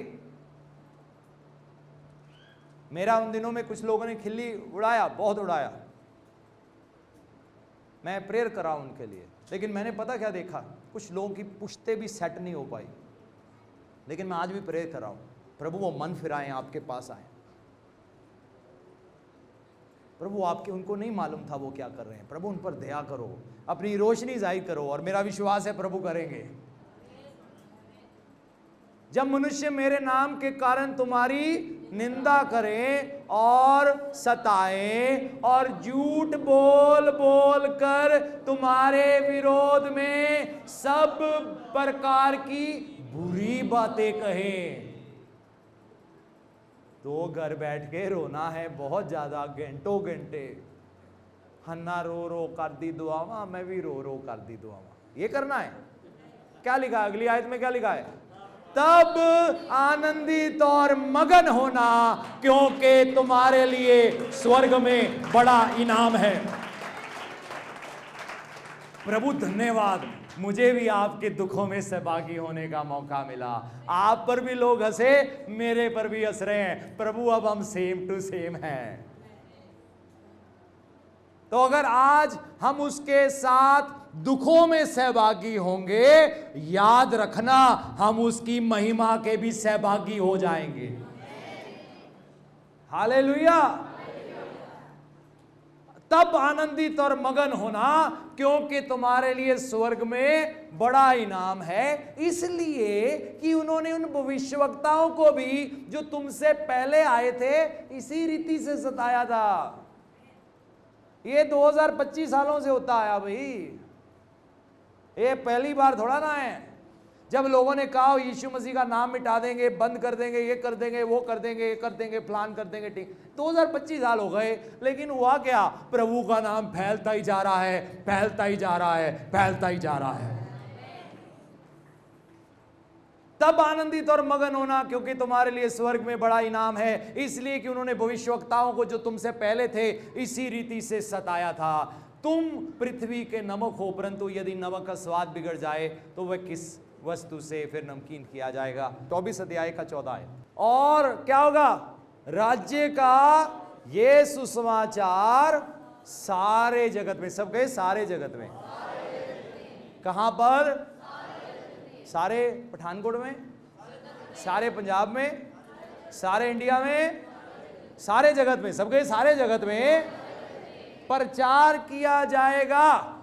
मेरा उन दिनों में कुछ लोगों ने खिल्ली उड़ाया, बहुत उड़ाया। मैं प्रेयर कर रहा हूं उनके लिए, लेकिन मैंने पता क्या देखा, कुछ लोगों की पुश्ते भी सेट नहीं हो पाई। लेकिन मैं आज भी प्रेयर कर रहा हूं, प्रभु वो मन फिराएं, आपके पास आए। प्रभु आपके, उनको नहीं मालूम था वो क्या कर रहे हैं। प्रभु उन पर दया करो, अपनी रोशनी जाहिर करो, और मेरा विश्वास है प्रभु करेंगे। जब मनुष्य मेरे नाम के कारण तुम्हारी निंदा करें और सताएं और झूठ बोल बोल कर तुम्हारे विरोध में सब प्रकार की बुरी बातें कहें, तो घर बैठ के रोना है बहुत ज्यादा, घंटों घंटे। हन्ना रो रो कर दी दुआवा, मैं भी रो रो कर दी दुआवा, ये करना है। क्या लिखा है अगली आयत में? क्या लिखा है? तब आनंदित और मगन होना, क्योंकि तुम्हारे लिए स्वर्ग में बड़ा इनाम है। प्रभु धन्यवाद, मुझे भी आपके दुखों में सहभागी होने का मौका मिला। आप पर भी लोग हंसे, मेरे पर भी हंस रहे हैं। प्रभु अब हम सेम टू सेम हैं। तो अगर आज हम उसके साथ दुखों में सहभागी होंगे, याद रखना हम उसकी महिमा के भी सहभागी हो जाएंगे। हालेलुया। तब आनंदित और मगन होना, क्योंकि तुम्हारे लिए स्वर्ग में बड़ा इनाम है। इसलिए कि उन्होंने उन भविष्यवक्ताओं को भी जो तुमसे पहले आए थे इसी रीति से सताया था। ये 2025 सालों से होता आया भाई, ये पहली बार थोड़ा ना है। जब लोगों ने कहा यीशु मसीह का नाम मिटा देंगे, बंद कर देंगे, ये कर देंगे, वो कर देंगे, ये कर देंगे, प्लान कर देंगे, ठीक। 2025 साल हो गए, लेकिन हुआ क्या? प्रभु का नाम फैलता ही जा रहा है, फैलता ही जा रहा है, फैलता ही जा रहा है। तब आनंदित और मगन होना, क्योंकि तुम्हारे लिए स्वर्ग में बड़ा इनाम है। इसलिए कि उन्होंने भविष्यवक्ताओं को जो तुमसे पहले थे इसी रीति से सताया था। तुम पृथ्वी के नमक हो, परंतु यदि नमक का स्वाद बिगड़ जाए तो वह किस वस्तु से फिर नमकीन किया जाएगा। 24 अध्याय का 14 है। और क्या होगा? राज्य का ये सुसमाचार सारे जगत में, सब गए सारे जगत में, कहां पर? सारे पठानकोट में, सारे पंजाब में, सारे इंडिया में, सारे जगत में, सब गए सारे जगत में प्रचार किया जाएगा।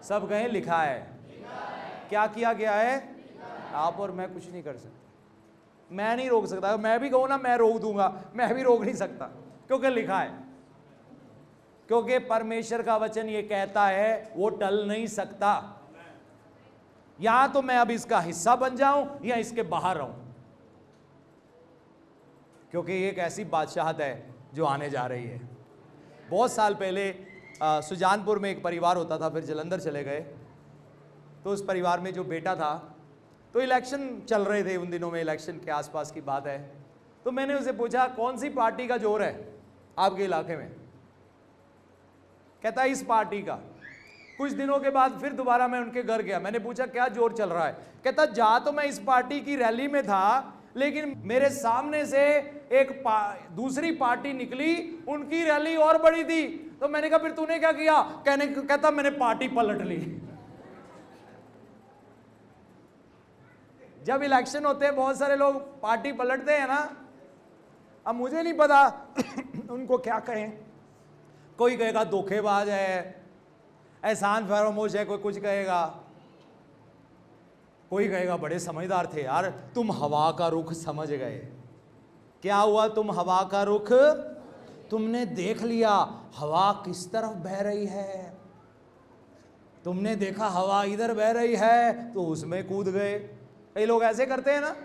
सब गए लिखा है। क्या किया गया है? आप और मैं कुछ नहीं कर सकते। मैं नहीं रोक सकता। मैं भी कहूं ना मैं रोक दूंगा, मैं भी रोक नहीं सकता, क्योंकि लिखा है। क्योंकि परमेश्वर का वचन ये कहता है, वो टल नहीं सकता। या तो मैं अब इसका हिस्सा बन जाऊं या इसके बाहर रहूं, क्योंकि ये एक ऐसी बादशाहत है जो आने जा रही है। बहुत साल पहले सुजानपुर में एक परिवार होता था, फिर जलंधर चले गए। तो उस परिवार में जो बेटा था, तो इलेक्शन चल रहे थे उन दिनों में, इलेक्शन के आसपास की बात है। तो मैंने उसे पूछा कौन सी पार्टी का जोर है आपके इलाके में? कहता इस पार्टी का। कुछ दिनों के बाद फिर दोबारा मैं उनके घर गया, मैंने पूछा क्या जोर चल रहा है? कहता जा तो मैं इस पार्टी की रैली में था, लेकिन मेरे सामने से एक दूसरी पार्टी निकली, उनकी रैली और बड़ी थी। तो मैंने कहा फिर तूने क्या किया? कहता मैंने पार्टी पलट ली। जब इलेक्शन होते हैं बहुत सारे लोग पार्टी पलटते हैं ना। अब मुझे नहीं पता उनको क्या कहें। कोई कहेगा धोखेबाज है, एहसान फरामोश है, कोई कुछ कहेगा, कोई कहेगा बड़े समझदार थे यार, तुम हवा का रुख समझ गए। क्या हुआ? तुम हवा का रुख तुमने देख लिया, हवा किस तरफ बह रही है। तुमने देखा हवा इधर बह रही है तो उसमें कूद गए। कई लोग ऐसे करते हैं ना,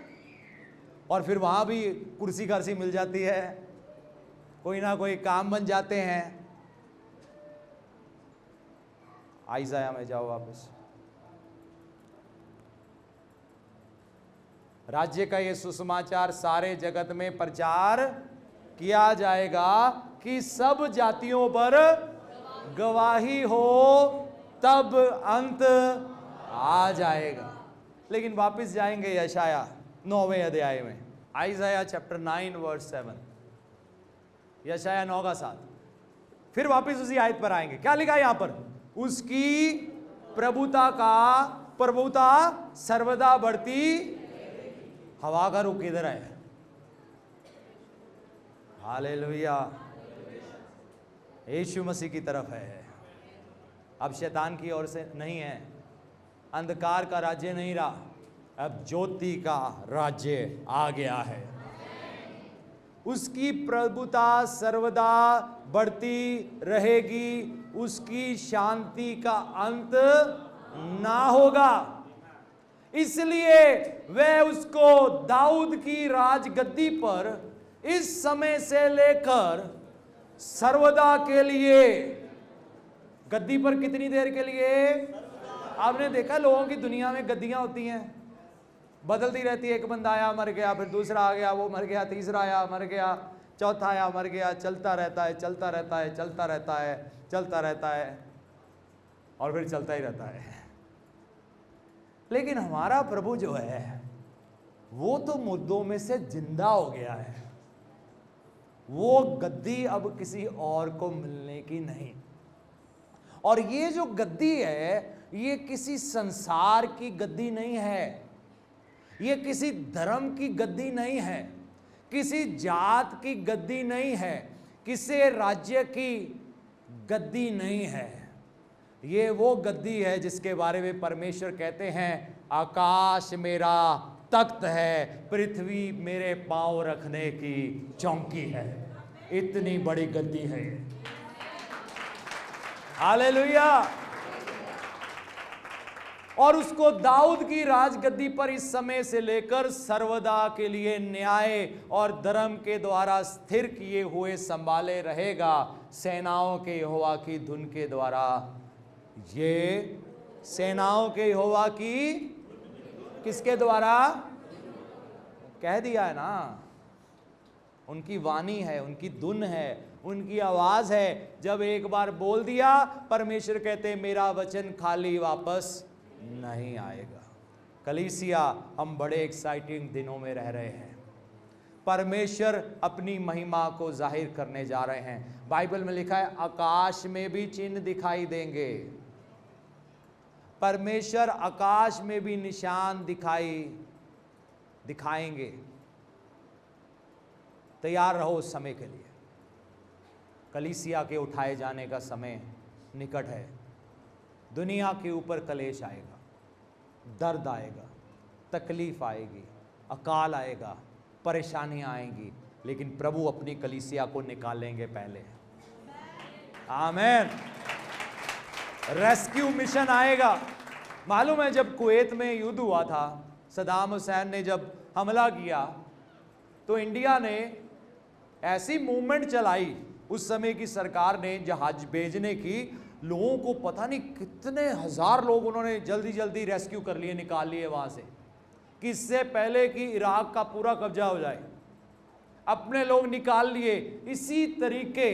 और फिर वहां भी कुर्सी कर्सी मिल जाती है, कोई ना कोई काम बन जाते हैं। आइज़ाया में जाओ वापस। राज्य का ये सुसमाचार सारे जगत में प्रचार किया जाएगा कि सब जातियों पर गवाही हो, तब अंत आ जाएगा। लेकिन वापस जाएंगे यशाया 9वें अध्याय में, आइज़ाया चैप्टर 9 वर्स 7, यशाया 9 का 7। फिर वापस उसी आयत पर आएंगे। क्या लिखा है यहां पर? उसकी प्रभुता सर्वदा बढ़ती। हवा का रुख किधर है? हालेलुया, यीशु मसीह की तरफ है। अब शैतान की ओर से नहीं है, अंधकार का राज्य नहीं रहा, अब ज्योति का राज्य आ गया है। उसकी प्रभुता सर्वदा बढ़ती रहेगी, उसकी शांति का अंत ना होगा। इसलिए वह उसको दाऊद की राजगद्दी पर इस समय से लेकर सर्वदा के लिए, गद्दी पर कितनी देर के लिए? आपने देखा लोगों की दुनिया में गद्दियां होती हैं, बदलती रहती है। एक बंदा आया मर गया, फिर दूसरा आ गया वो मर गया, तीसरा आया मर गया, चौथा आया मर गया, चलता रहता है, चलता रहता है, चलता रहता है, चलता रहता है। और फिर चलता ही रहता है। लेकिन हमारा प्रभु जो है वो तो मुर्दों में से जिंदा हो गया है। वो गद्दी अब किसी और को मिलने की नहीं। और ये जो गद्दी है ये किसी संसार की गद्दी नहीं है, ये किसी धर्म की गद्दी नहीं है, किसी जात की गद्दी नहीं है, किसी राज्य की गद्दी नहीं है। ये वो गद्दी है जिसके बारे में परमेश्वर कहते हैं आकाश मेरा तख्त है, पृथ्वी मेरे पांव रखने की चौकी है। इतनी बड़ी गद्दी है ये। हालेलुया। और उसको दाऊद की राजगद्दी पर इस समय से लेकर सर्वदा के लिए न्याय और धर्म के द्वारा स्थिर किए हुए संभाले रहेगा, सेनाओं के यहोवा की धुन के द्वारा। ये सेनाओं के यहोवा की किसके द्वारा? कह दिया है ना, उनकी वाणी है, उनकी धुन है, उनकी आवाज है। जब एक बार बोल दिया परमेश्वर कहते मेरा वचन खाली वापस नहीं आएगा। कलीसिया, हम बड़े एक्साइटिंग दिनों में रह रहे हैं। परमेश्वर अपनी महिमा को जाहिर करने जा रहे हैं। बाइबल में लिखा है आकाश में भी चिन्ह दिखाई देंगे। परमेश्वर आकाश में भी निशान दिखाएंगे। तैयार रहो उस समय के लिए। कलीसिया के उठाए जाने का समय निकट है। दुनिया के ऊपर कलेश आएगा, दर्द आएगा, तकलीफ आएगी, अकाल आएगा, परेशानियां आएंगी, लेकिन प्रभु अपनी कलीसिया को निकालेंगे पहले। आमीन। रेस्क्यू मिशन आएगा। मालूम है जब कुवैत में युद्ध हुआ था, सद्दाम हुसैन ने जब हमला किया तो इंडिया ने ऐसी मूवमेंट चलाई, उस समय की सरकार ने जहाज भेजने की। लोगों को पता नहीं कितने हजार लोग उन्होंने जल्दी जल्दी रेस्क्यू कर लिए, निकाल लिए वहां से, कि इससे पहले कि इराक का पूरा कब्जा हो जाए अपने लोग निकाल लिए। इसी तरीके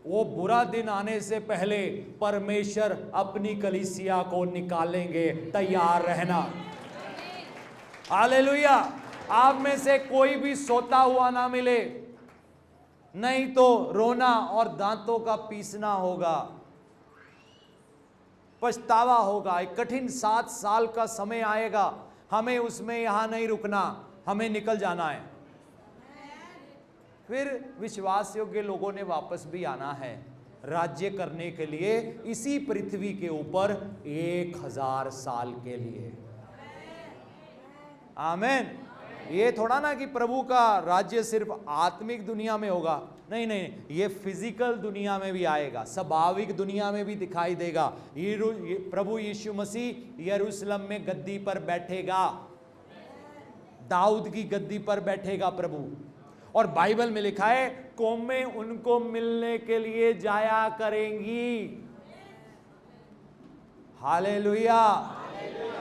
वो बुरा दिन आने से पहले परमेश्वर अपनी कलीसिया को निकालेंगे, तैयार रहना। हालेलुया। आप में से कोई भी सोता हुआ ना मिले, नहीं तो रोना और दांतों का पीसना होगा, पछतावा होगा। एक कठिन 7 साल का समय आएगा, हमें उसमें यहां नहीं रुकना, हमें निकल जाना है। फिर विश्वास योग्य लोगों ने वापस भी आना है राज्य करने के लिए इसी पृथ्वी के ऊपर 1000 साल के लिए। आमीन। ये थोड़ा ना कि प्रभु का राज्य सिर्फ आत्मिक दुनिया में होगा, नहीं नहीं, ये फिजिकल दुनिया में भी आएगा, स्वाभाविक दुनिया में भी दिखाई देगा। ये प्रभु यीशु मसीह यरूशलेम में गद्दी पर बैठेगा, दाऊद की गद्दी पर बैठेगा प्रभु। और बाइबल में लिखा है कौमें उनको मिलने के लिए जाया करेंगी। हालेलुया।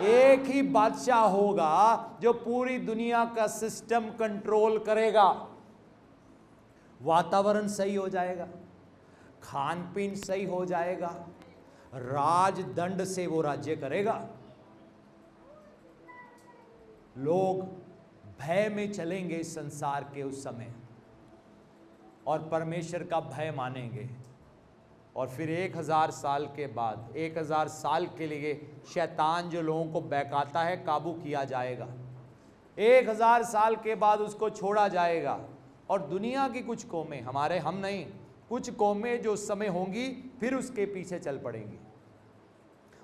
एक ही बादशाह होगा जो पूरी दुनिया का सिस्टम कंट्रोल करेगा। वातावरण सही हो जाएगा, खान पीन सही हो जाएगा, राजदंड से वो राज्य करेगा। लोग भय में चलेंगे इस संसार के उस समय और परमेश्वर का भय मानेंगे। और फिर 1000 साल के बाद, 1000 साल के लिए शैतान जो लोगों को बहकाता है काबू किया जाएगा। 1000 साल के बाद उसको छोड़ा जाएगा और दुनिया की कुछ कौमें, हम नहीं, कुछ कौमें जो उस समय होंगी फिर उसके पीछे चल पड़ेंगी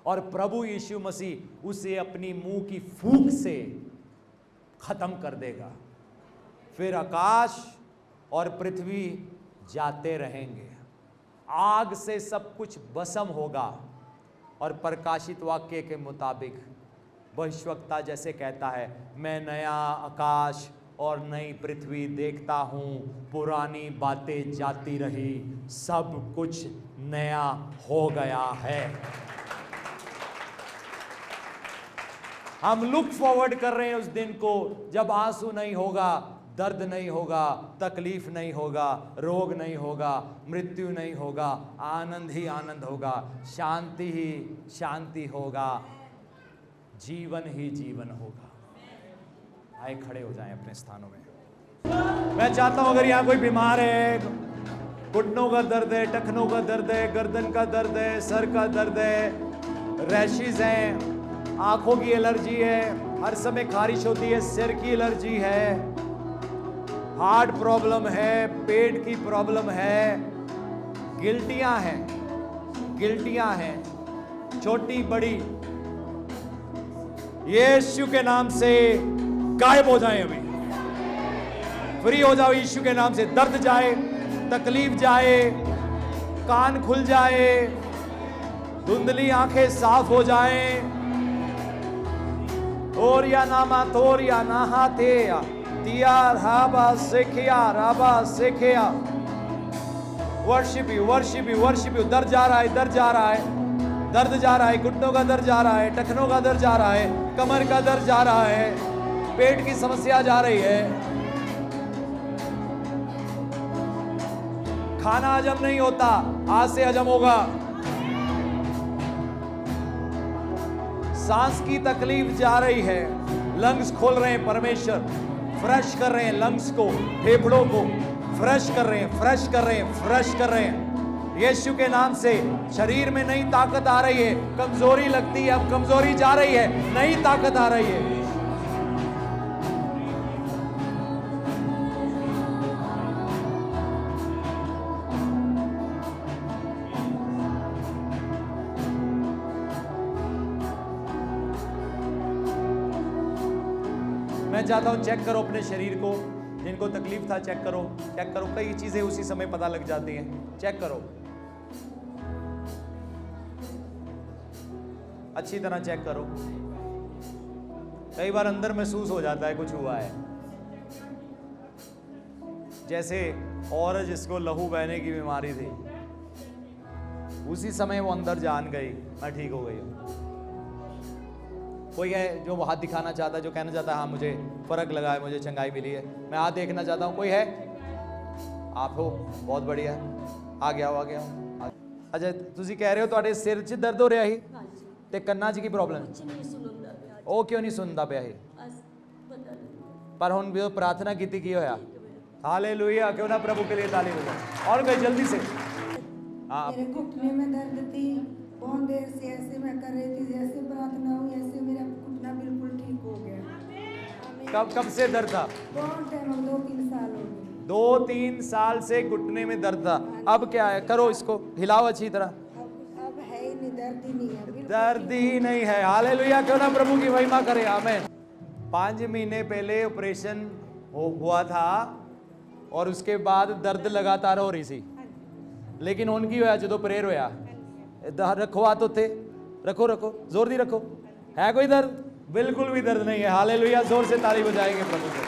और प्रभु यीशु मसीह उसे अपनी मुंह की फूंक से खत्म कर देगा। फिर आकाश और पृथ्वी जाते रहेंगे, आग से सब कुछ भस्म होगा। और प्रकाशित वाक्य के मुताबिक भविष्यवक्ता जैसे कहता है, मैं नया आकाश और नई पृथ्वी देखता हूं, पुरानी बातें जाती रही, सब कुछ नया हो गया है। हम लुक फॉरवर्ड कर रहे हैं उस दिन को जब आंसू नहीं होगा, दर्द नहीं होगा, तकलीफ नहीं होगा, रोग नहीं होगा, मृत्यु नहीं होगा, आनंद ही आनंद होगा, शांति ही शांति होगा, जीवन ही जीवन होगा। आए खड़े हो जाएं अपने स्थानों में। मैं चाहता हूं अगर यहां कोई बीमार है, घुटनों का दर्द है, टखनों का दर्द है, गर्दन का दर्द है, सर का दर्द है, रैशेज हैं, आंखों की एलर्जी है, हर समय खारिश होती है, सिर की एलर्जी है, हार्ट प्रॉब्लम है, पेट की प्रॉब्लम है, गिल्टियां हैं छोटी बड़ी, यीशु के नाम से गायब हो जाए, अभी फ्री हो जाओ यीशु के नाम से। दर्द जाए, तकलीफ जाए, कान खुल जाए, धुंधली आंखें साफ हो जाएं। और या नामा तोर या नाहा थे तिया राबा सेखिया वर्शिप यू। दर्द जा रहा है, दर्द जा रहा है, घुटनों का दर्द जा रहा है, टखनों का दर्द जा रहा है, कमर का दर्द जा रहा है, पेट की समस्या जा रही है, खाना हजम नहीं होता, आज से हजम होगा। सांस की तकलीफ जा रही है, लंग्स खोल रहे हैं, परमेश्वर फ्रेश कर रहे हैं लंग्स को, फेफड़ों को फ्रेश कर रहे हैं यीशु के नाम से। शरीर में नई ताकत आ रही है, कमजोरी लगती है, अब कमजोरी जा रही है, नई ताकत आ रही है। मैं चाहता हूं चेक करो अपने शरीर को, जिनको तकलीफ था चेक करो, कई चीजें उसी समय पता लग जाती हैं। चेक करो, अच्छी तरह चेक करो। कई बार अंदर महसूस हो जाता है कुछ हुआ है, जैसे औरत जिसको लहू बहने की बीमारी थी, उसी समय वो अंदर जान गई, मैं ठीक हो गई हूं। कोई है जो हाथ दिखाना चाहता है, जो कहना चाहता है हाँ मुझे फर्क लगा है, मुझे चंगाई मिली है, मैं हाथ देखना चाहता हूँ। कोई है? आप हो, बहुत बढ़िया, आ गया हो। अच्छा, ਤੁਸੀਂ ਕਹਿ ਰਹੇ ਹੋ ਤੁਹਾਡੇ ਸਿਰ 'ਚ ਦਰਦ ਹੋ ਰਿਹਾ ਸੀ ਤੇ ਕੰਨਾਂ 'ਚ ਕੀ ਪ੍ਰੋਬਲਮ? ਉਹ ਕਿਉਂ ਨਹੀਂ ਸੁਣਦਾ ਪਿਆ ਇਹ? पर ਹੁਣ भी प्रार्थना की थी, की होया? हालेलुया, क्यों ना प्रभु के लिए ताली बजाएं। और कोई जल्दी से। मेरे घुटने में दर्द थी, बहुत देर से ऐसे मैं कर रही थी, जैसे प्रार्थना हुई ऐसे मेरा घुटना बिल्कुल ठीक हो गया। कब से दर्द था? बहुत टाइम, 2-3 साल हो गए। 2-3 साल से घुटने में दर्द था, अब क्या है? करो इसको, हिलाओ अच्छी तरह। अब है ही नहीं, दर्द ही नहीं है, दर्द ही नहीं है। हालेलुया, क्यों ना प्रभु की महिमा करे। आमीन। 5 महीने पहले ऑपरेशन हुआ था और उसके बाद दर्द लगातार हो रही थी, लेकिन उनकी होया जो प्रेयर होया, रखो हाथ उत्ते, रखो जोर दी रखो। है कोई दर्द? बिल्कुल भी दर्द नहीं है। हालेलुया, जोर से ताली बजाएंगे प्रभु को।